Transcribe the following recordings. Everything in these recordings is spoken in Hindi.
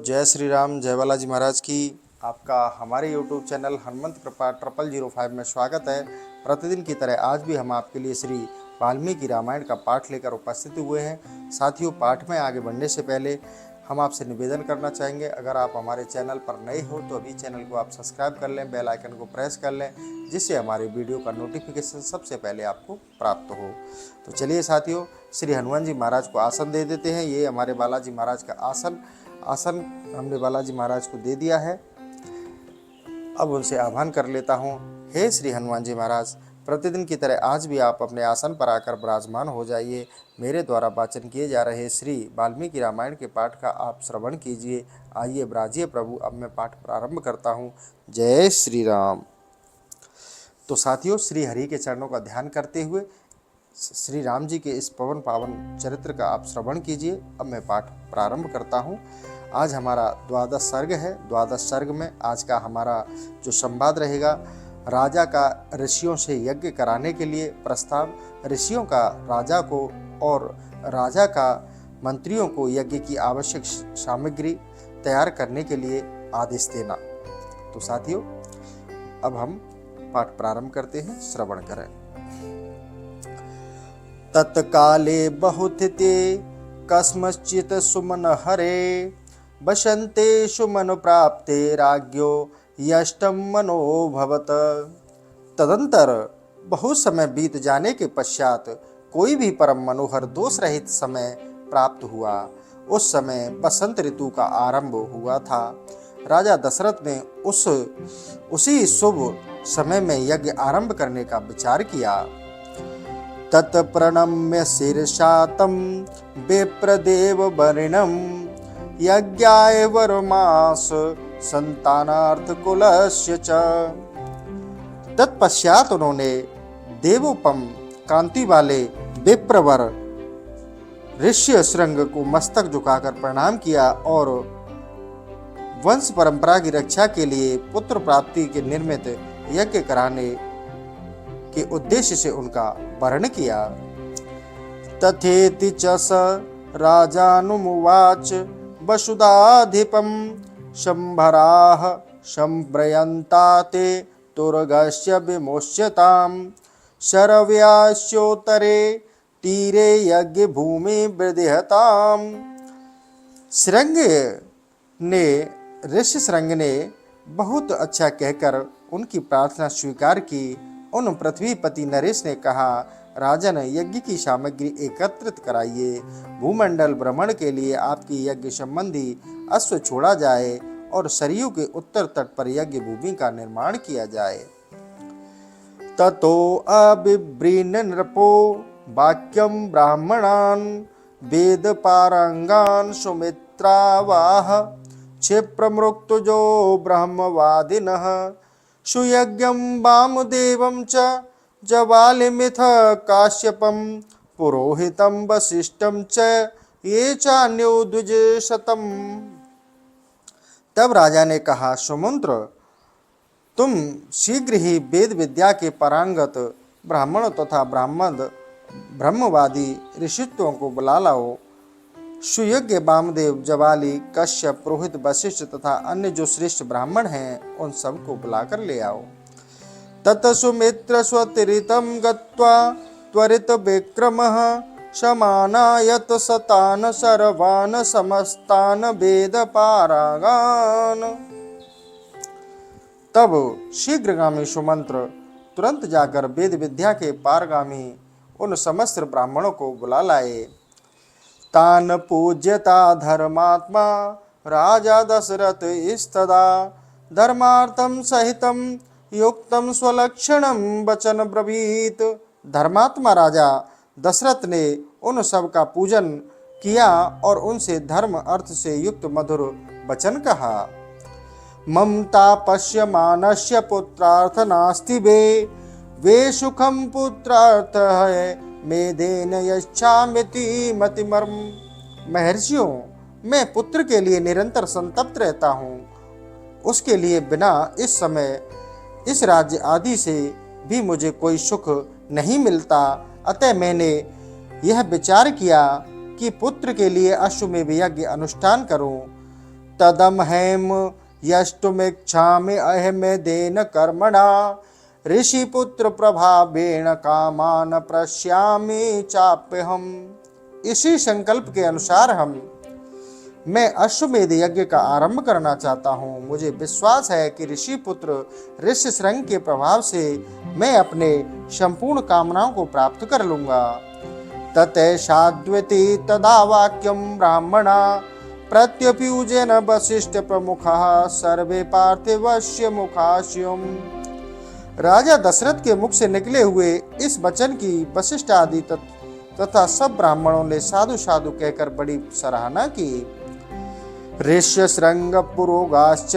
जय श्री राम, जय बालाजी महाराज की। आपका हमारे YouTube चैनल हनुमंत कृपा 0005 में स्वागत है। प्रतिदिन की तरह आज भी हम आपके लिए श्री वाल्मीकि रामायण का पाठ लेकर उपस्थित हुए हैं। साथियों, पाठ में आगे बढ़ने से पहले हम आपसे निवेदन करना चाहेंगे, अगर आप हमारे चैनल पर नए हो तो अभी चैनल को आप सब्सक्राइब कर लें, बेल आइकन को प्रेस कर लें, जिससे हमारे वीडियो का नोटिफिकेशन सबसे पहले आपको प्राप्त हो। तो चलिए साथियों, श्री हनुमान जी महाराज को आसन दे देते हैं। ये हमारे बालाजी महाराज का आसन हमने बालाजी महाराज को दे दिया है। अब उनसे आह्वान कर लेता हूँ। हे श्री हनुमान जी महाराज, प्रतिदिन की तरह आज भी आप अपने आसन पर आकर विराजमान हो जाइए। मेरे द्वारा वाचन किए जा रहे श्री वाल्मीकि रामायण के पाठ का आप श्रवण कीजिए। आइए विराजिए प्रभु। अब मैं पाठ प्रारंभ करता हूँ। जय श्री राम। तो साथियों, श्री हरि के चरणों का ध्यान करते हुए श्री राम जी के इस पवन पावन चरित्र का आप श्रवण कीजिए। अब मैं पाठ प्रारंभ करता हूँ। आज हमारा द्वादश सर्ग है। द्वादश सर्ग में आज का हमारा जो संवाद रहेगा, राजा का ऋषियों से यज्ञ कराने के लिए प्रस्ताव, ऋषियों का राजा को और राजा का मंत्रियों को यज्ञ की आवश्यक सामग्री तैयार करने के लिए आदेश देना। तो साथियों, अब हम पाठ प्रारंभ करते हैं। श्रवण करें। तत्काले बहुत ते कस्मचित् सुमन हरे, बसन्ते सुमन प्राप्ते राज्ञो यष्टम मनोभवत। तदंतर बहुत समय बीत जाने के पश्चात कोई भी परम मनोहर दोष रहित समय प्राप्त हुआ। उस समय बसंत ऋतु का आरंभ हुआ था। राजा दशरथ ने उसी शुभ समय में यज्ञ आरंभ करने का विचार किया। तत्प्रणम्य शीर्षा तं विप्रदेव वरिणं, यज्ञाय वरमास संतानार्थ कुलस्य च। तत्पश्चात उन्होंने देवोपम कांति वाले विप्रवर ऋष्य श्रृंग को मस्तक झुकाकर प्रणाम किया और वंश परंपरा की रक्षा के लिए पुत्र प्राप्ति के निर्मित यज्ञ कराने के उद्देश्य से उनका वर्ण किया। तथेति च स राजानुमुवाच वसुधाधिपं शंभराः संप्रयन्ता ते तुरगस्य विमोच्यताम्, शरव्यास्योत्तरे तीरे यज्ञ भूमि विदहताम्। ऋषि श्रृंग ने बहुत अच्छा कहकर उनकी प्रार्थना स्वीकार की। उन पृथ्वीपति नरेश ने कहा, राजन, यज्ञ की सामग्री एकत्रित कराइए। भूमंडल भ्रमण के लिए आपकी यज्ञ संबंधी अश्व छोड़ा जाए और सरयू के उत्तर तट पर यज्ञ भूमि का निर्माण किया जाए। ततो अबिब्रीन नृपो वाक्यम ब्राह्मणान वेद पारंगान सुमित्रावाह, क्षिप्रमृक्तुजो ब्रह्मवादिनः, सुयज्ञं वामदेवं च जवालिमिथ काश्यपं, पुरोहितं वसिष्ठं च ये चान्यो द्विजशतम्। तब राजा ने कहा, सुमंत्र, तुम शीघ्र ही वेद विद्या के पारंगत ब्राह्मणों तथा ब्रह्मवादी ऋषित्वों को बुला लाओ। सुयज्ञ वामदेव, जवाली, कश्यप, पुरोहित, वशिष्ठ तथा अन्य जो श्रेष्ठ ब्राह्मण हैं, उन सब को बुलाकर ले आओ। तत सुमित्र स्वतिरितं गत्वा त्वरित विक्रमः, समानायत शतान सर्वान समस्तान वेद पारगान। तब शीघ्रगामी सुमंत्र तुरंत जाकर वेद विद्या के पारगामी उन समस्त ब्राह्मणों को बुला लाए। तान पूज्यता धर्मात्मा राजा दशरथ इस्तदा, धर्मार्थम सहितम युक्तम स्वलक्षणम वचन ब्रवीत। धर्मात्मा राजा दशरथ ने उन सब का पूजन किया और उनसे धर्म अर्थ से युक्त मधुर वचन कहा। ममता पश्यमानस्य पुत्रार्थ नास्ति वे सुखम पुत्रार्थ है मेदेन यच्छामिति मतिमर्म। महर्षियों, मैं पुत्र के लिए निरंतर संतप्त रहता हूँ। उसके लिए बिना इस समय इस राज्य आदि से भी मुझे कोई सुख नहीं मिलता। अतः मैंने यह विचार किया कि पुत्र के लिए अश्वमेध यज्ञ अनुष्ठान करूं। तदम हेम यष्टुमिच्छामि अहमेदेन कर्मणा ऋषिपुत्र प्रभावेण कामान प्रश्यामि चाप्यहम्। इसी संकल्प के अनुसार मैं अश्वमेध यज्ञ का आरंभ करना चाहता हूँ। मुझे विश्वास है कि ऋषि पुत्र ऋष्यशृंग के प्रभाव से मैं अपने संपूर्ण कामनाओं को प्राप्त कर लूंगा। ततैषाद्विति तदा वाक्यम ब्राह्मणा प्रत्युपयुजेन वसिष्ठ प्रमुखः सर्वे पार्थिवस्य मुखास्युम। राजा दशरथ के मुख से निकले हुए इस वचन की वशिष्ठ आदि तथा सब ब्राह्मणों ने साधु साधु कहकर बड़ी सराहना की। ऋष्यशृंग पुरोगाश्च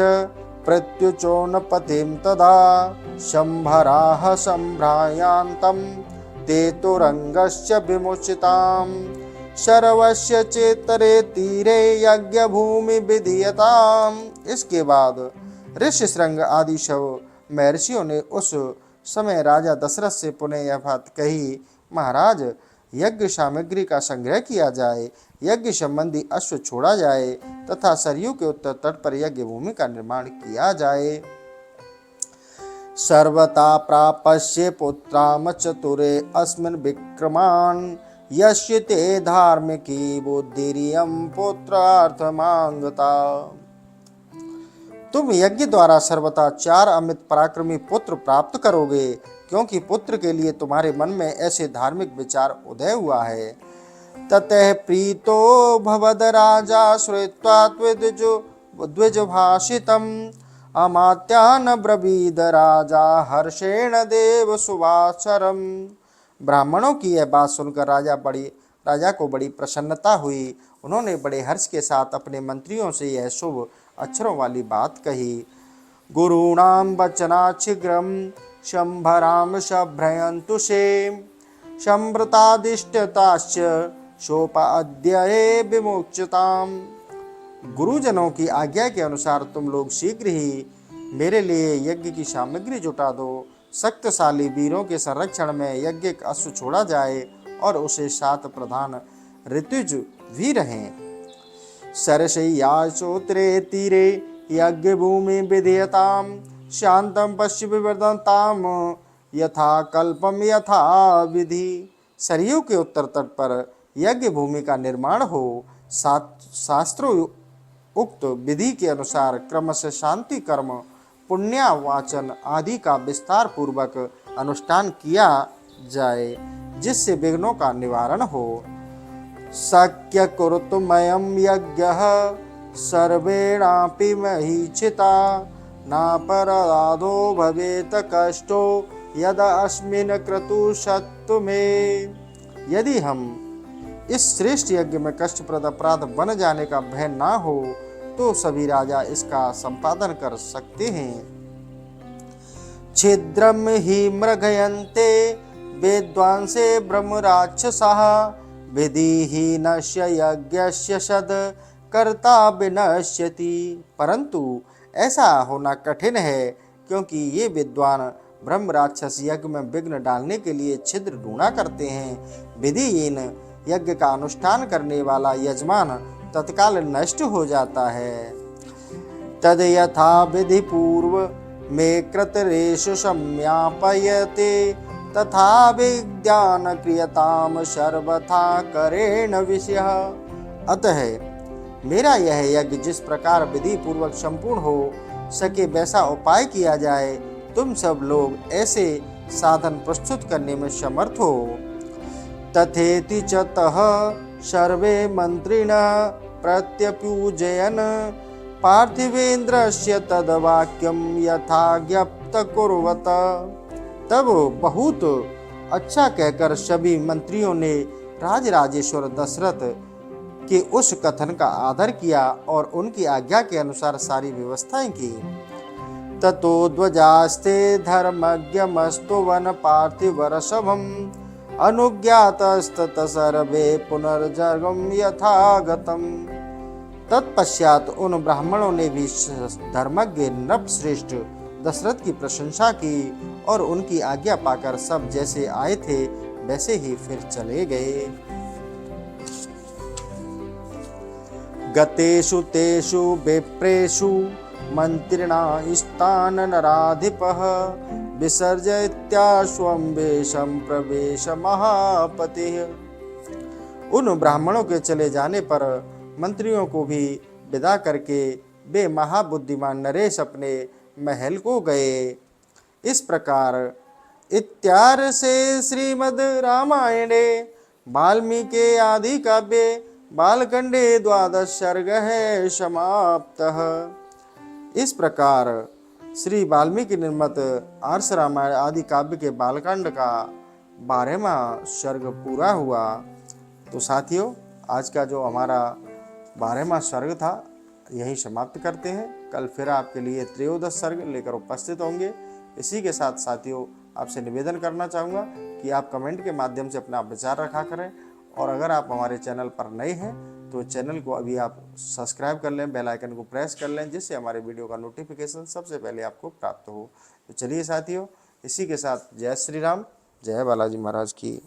प्रत्युचोनपतिं तदा शंभराः संभ्रायान्तं ते तुरंगश्च विमुचिताम् शरवस्य चेतरे तीरे यज्ञ भूमि विधीयताम्। इसके बाद ऋष्यशृंग आदि सब महर्षियों ने उस समय राजा दशरथ से पुनः यह बात कही, महाराज यज्ञ सामग्री का संग्रह किया जाए, यज्ञ संबंधी अश्व छोड़ा जाए तथा सरयू के उत्तर तट पर यज्ञ भूमि का निर्माण किया जाए। सर्वता प्रापश्य पुत्राम चतुरे अस्मिन् विक्रमान् यस्य ते धार्मिकी बुद्धिरियं पुत्रार्थमांगता। तुम यज्ञ द्वारा सर्वथा 4 अमित पराक्रमी पुत्र प्राप्त करोगे, क्योंकि पुत्र के लिए तुम्हारे मन में ऐसे धार्मिक विचार उदय हुआ है। ततः प्रीतो भवद राजा श्रुत्वा द्विजभाषितम् अमात्यान् ब्रवीद राजा हर्षेण देव सुवासरम्। ब्राह्मणों की यह बात सुनकर राजा को बड़ी प्रसन्नता हुई। उन्होंने बड़े हर्ष के साथ अपने मंत्रियों से यह शुभ अक्षरों वाली बात कही। गुरूणां वचनाच्छिग्रं शंभराम शभ्रयन्तु शे संभृतादिष्टताश्च शोपाद्यये विमुच्यताम्। गुरुजनों की आज्ञा के अनुसार तुम लोग शीघ्र ही मेरे लिए यज्ञ की सामग्री जुटा दो। शक्तिशाली वीरों के संरक्षण में यज्ञ का अश्व छोड़ा जाए और उसे 7 प्रधान ऋतुज भी रहें। सरसैयाचोत्रे तीरे यज्ञ भूमि विधीयताम् शांतम पश्चिम विवर्धनताम यथा कल्पम यथा विधि। सरयू के उत्तर तट पर यज्ञ भूमि का निर्माण हो। शास्त्रों उक्त विधि के अनुसार क्रमशः शांति कर्म पुण्यावाचन आदि का विस्तार पूर्वक अनुष्ठान किया जाए, जिससे विघ्नों का निवारण हो। शक्य कुरुतमयं यज्ञः सर्वेणापि महीक्षिता नापराधो भवेत कष्टो यदा अस्मिन् क्रतुशत्तु में। यदि हम इस श्रेष्ठ यज्ञ में कष्टप्रद अपराध बन जाने का भय ना हो तो सभी राजा इसका संपादन कर सकते हैं। छिद्रम ही मृगयन्ते वेद्वांसे ब्रह्म राक्षसाः विधिहीनस्य यज्ञस्य सद कर्ता विनश्यति। परंतु ऐसा होना कठिन है, क्योंकि ये विद्वान ब्रह्म राक्षस यज्ञ में विघ्न डालने के लिए छिद्र ढूंढा करते हैं। विधिहीन यज्ञ का अनुष्ठान करने वाला यजमान तत्काल नष्ट हो जाता है। तद यथा विधि पूर्व में कृतरेषु सम्यापयते तथा विज्ञान क्रियताम सर्वथा करेण विषयः। अतः मेरा यह यज्ञ जिस प्रकार विधि पूर्वक संपूर्ण हो सके वैसा उपाय किया जाए। तुम सब लोग ऐसे साधन प्रस्तुत करने में समर्थ हो। तथेति च तः सर्वे मंत्रिणः प्रत्यपूजयन् पार्थिवेन्द्रस्य तद्वाक्यं यथा ज्ञप्त कुर्वत। तब बहुत अच्छा कहकर सभी मंत्रियों ने राजराजेश्वर दशरथ के उस कथन का आदर किया और उनकी आज्ञा के अनुसार सारी व्यवस्थाएं की। ततो ध्वजास्ते धर्मज्ञमस्तु वन पार्थिवरसभम् अनुज्ञातस्तत सर्वे पुनर्जगम यथागतम्। तत्पश्चात उन ब्राह्मणों ने भी धर्मज्ञ नृपश्रेष्ठ दशरथ की प्रशंसा की और उनकी आज्ञा पाकर सब जैसे आए थे वैसे ही फिर चले गए। गतेषु तेषु विप्रेषु मंत्रिणा स्थान नराधिपः विसर्जयत्याश्वं वेशं प्रवेश महापतिः। उन ब्राह्मणों के चले जाने पर मंत्रियों को भी विदा करके वे महाबुद्धिमान नरेश अपने महल को गए। इस प्रकार इत्यार्षे श्रीमद् रामायणे वाल्मीकि आदि काव्ये बालकांडे द्वादश सर्गः समाप्तः। इस प्रकार श्री वाल्मीकि निर्मित आर्ष रामायण आदि काव्य के बालकांड का 12वां सर्ग पूरा हुआ। तो साथियों, आज का जो हमारा 12वां सर्ग था यही समाप्त करते हैं। कल फिर आपके लिए त्रयोदश सर्ग लेकर उपस्थित होंगे। इसी के साथ साथियों, आपसे निवेदन करना चाहूँगा कि आप कमेंट के माध्यम से अपना विचार रखा करें, और अगर आप हमारे चैनल पर नए हैं तो चैनल को अभी आप सब्सक्राइब कर लें, बेल आइकन को प्रेस कर लें, जिससे हमारे वीडियो का नोटिफिकेशन सबसे पहले आपको प्राप्त हो। तो चलिए साथियों, इसी के साथ जय श्री राम, जय बालाजी महाराज की।